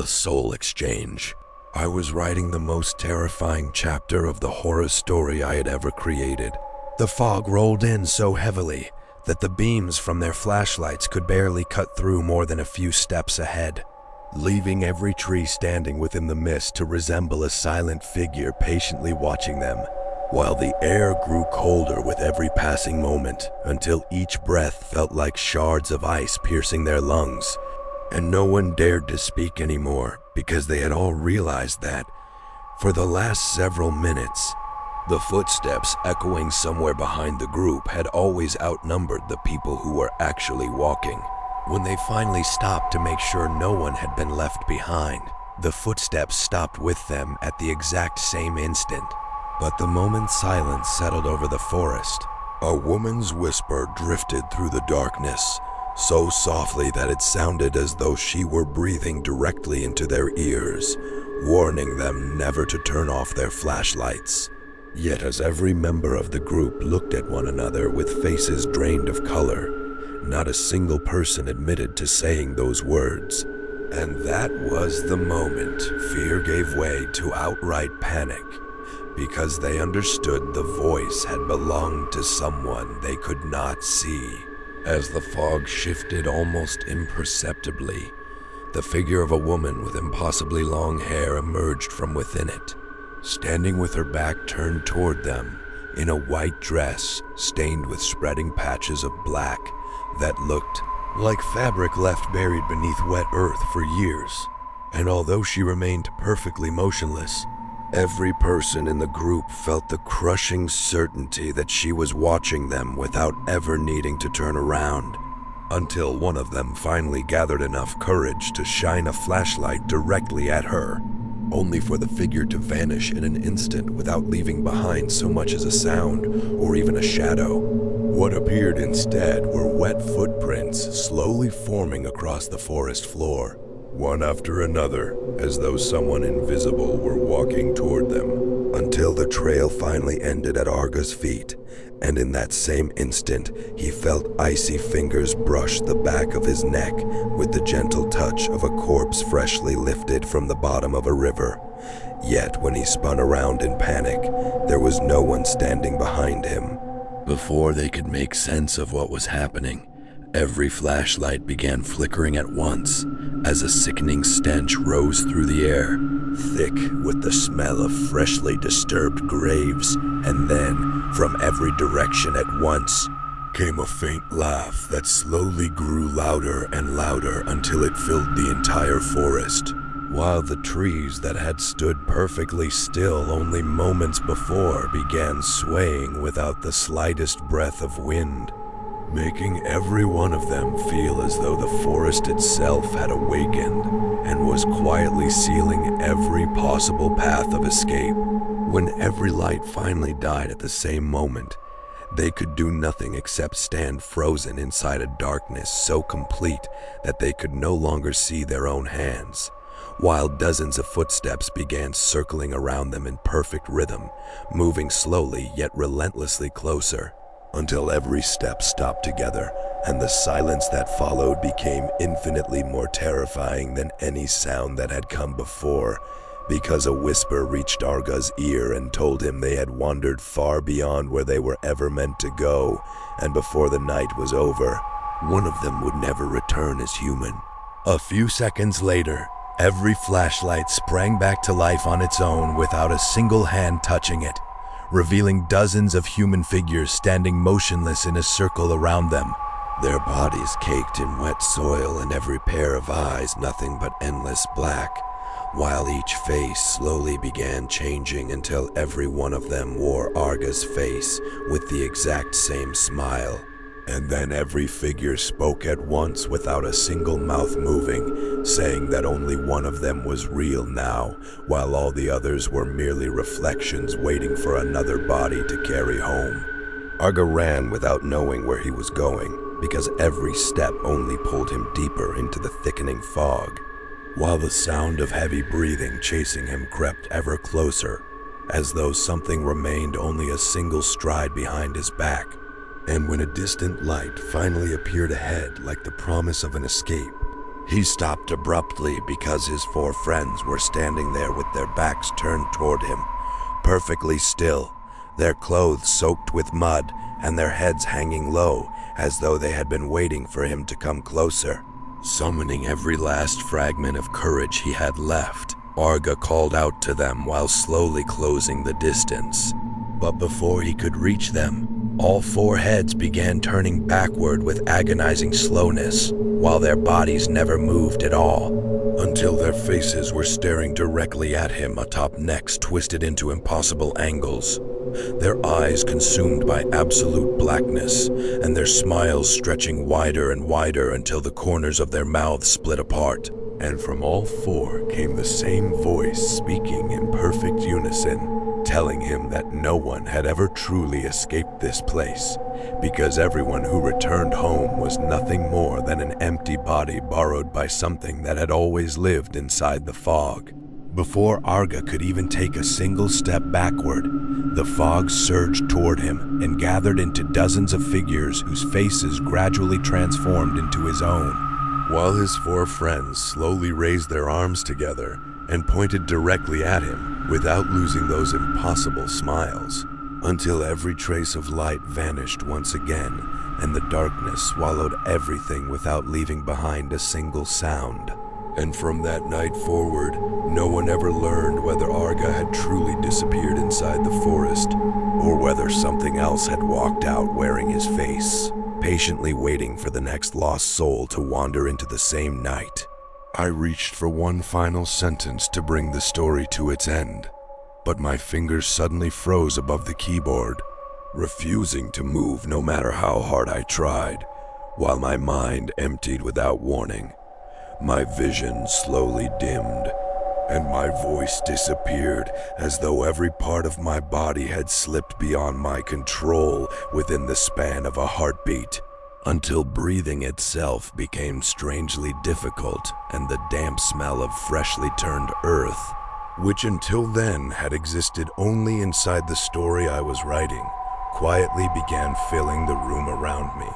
The Soul Exchange. I was writing the most terrifying chapter of the horror story I had ever created. The fog rolled in so heavily that the beams from their flashlights could barely cut through more than a few steps ahead, leaving every tree standing within the mist to resemble a silent figure patiently watching them, while the air grew colder with every passing moment until each breath felt like shards of ice piercing their lungs. And no one dared to speak anymore because they had all realized that, for the last several minutes, the footsteps echoing somewhere behind the group had always outnumbered the people who were actually walking. When they finally stopped to make sure no one had been left behind, the footsteps stopped with them at the exact same instant. But the moment silence settled over the forest, a woman's whisper drifted through the darkness, so softly that it sounded as though she were breathing directly into their ears, warning them never to turn off their flashlights. Yet as every member of the group looked at one another with faces drained of color, not a single person admitted to saying those words. And that was the moment fear gave way to outright panic, because they understood the voice had belonged to someone they could not see. As the fog shifted almost imperceptibly, the figure of a woman with impossibly long hair emerged from within it, standing with her back turned toward them in a white dress stained with spreading patches of black that looked like fabric left buried beneath wet earth for years. And although she remained perfectly motionless, every person in the group felt the crushing certainty that she was watching them without ever needing to turn around, until one of them finally gathered enough courage to shine a flashlight directly at her, only for the figure to vanish in an instant without leaving behind so much as a sound or even a shadow. What appeared instead were wet footprints slowly forming across the forest floor, one after another, as though someone invisible were walking toward them, until the trail finally ended at Arga's feet, and in that same instant, he felt icy fingers brush the back of his neck with the gentle touch of a corpse freshly lifted from the bottom of a river. Yet when he spun around in panic, there was no one standing behind him. Before they could make sense of what was happening, every flashlight began flickering at once as a sickening stench rose through the air, thick with the smell of freshly disturbed graves, and then, from every direction at once, came a faint laugh that slowly grew louder and louder until it filled the entire forest, while the trees that had stood perfectly still only moments before began swaying without the slightest breath of wind, making every one of them feel as though the forest itself had awakened and was quietly sealing every possible path of escape. When every light finally died at the same moment, they could do nothing except stand frozen inside a darkness so complete that they could no longer see their own hands, while dozens of footsteps began circling around them in perfect rhythm, moving slowly yet relentlessly closer, until every step stopped together, and the silence that followed became infinitely more terrifying than any sound that had come before, because a whisper reached Arga's ear and told him they had wandered far beyond where they were ever meant to go, and before the night was over, one of them would never return as human. A few seconds later, every flashlight sprang back to life on its own without a single hand touching it, revealing dozens of human figures standing motionless in a circle around them, their bodies caked in wet soil and every pair of eyes nothing but endless black, while each face slowly began changing until every one of them wore Arga's face with the exact same smile. And then every figure spoke at once without a single mouth moving, saying that only one of them was real now, while all the others were merely reflections waiting for another body to carry home. Arga ran without knowing where he was going, because every step only pulled him deeper into the thickening fog, while the sound of heavy breathing chasing him crept ever closer, as though something remained only a single stride behind his back. And when a distant light finally appeared ahead like the promise of an escape, He stopped abruptly because his four friends were standing there with their backs turned toward him, perfectly still, their clothes soaked with mud and their heads hanging low as though they had been waiting for him to come closer. Summoning every last fragment of courage he had left, Arga called out to them while slowly closing the distance. But before he could reach them, all four heads began turning backward with agonizing slowness, while their bodies never moved at all, until their faces were staring directly at him atop necks twisted into impossible angles, their eyes consumed by absolute blackness, and their smiles stretching wider and wider until the corners of their mouths split apart. And from all four came the same voice speaking in perfect unison, telling him that no one had ever truly escaped this place, because everyone who returned home was nothing more than an empty body borrowed by something that had always lived inside the fog. Before Arga could even take a single step backward, the fog surged toward him and gathered into dozens of figures whose faces gradually transformed into his own, while his four friends slowly raised their arms together and pointed directly at him without losing those impossible smiles, until every trace of light vanished once again and the darkness swallowed everything without leaving behind a single sound. And from that night forward, no one ever learned whether Arga had truly disappeared inside the forest, or whether something else had walked out wearing his face, patiently waiting for the next lost soul to wander into the same night. I reached for one final sentence to bring the story to its end, but my fingers suddenly froze above the keyboard, refusing to move no matter how hard I tried, while my mind emptied without warning. My vision slowly dimmed, and my voice disappeared as though every part of my body had slipped beyond my control within the span of a heartbeat, until breathing itself became strangely difficult and the damp smell of freshly turned earth, which until then had existed only inside the story I was writing, quietly began filling the room around me.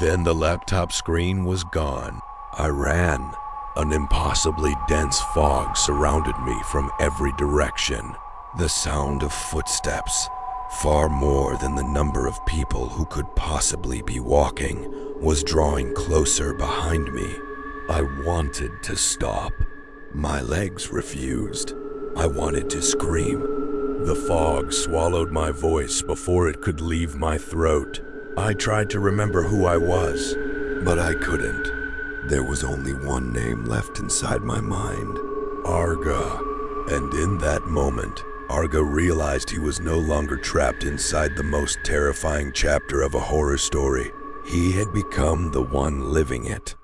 Then the laptop screen was gone. I ran. An impossibly dense fog surrounded me from every direction. The sound of footsteps, far more than the number of people who could possibly be walking, was drawing closer behind me. I wanted to stop. My legs refused. I wanted to scream. The fog swallowed my voice before it could leave my throat. I tried to remember who I was, but I couldn't. There was only one name left inside my mind, Arga. And in that moment, Arga realized he was no longer trapped inside the most terrifying chapter of a horror story. He had become the one living it.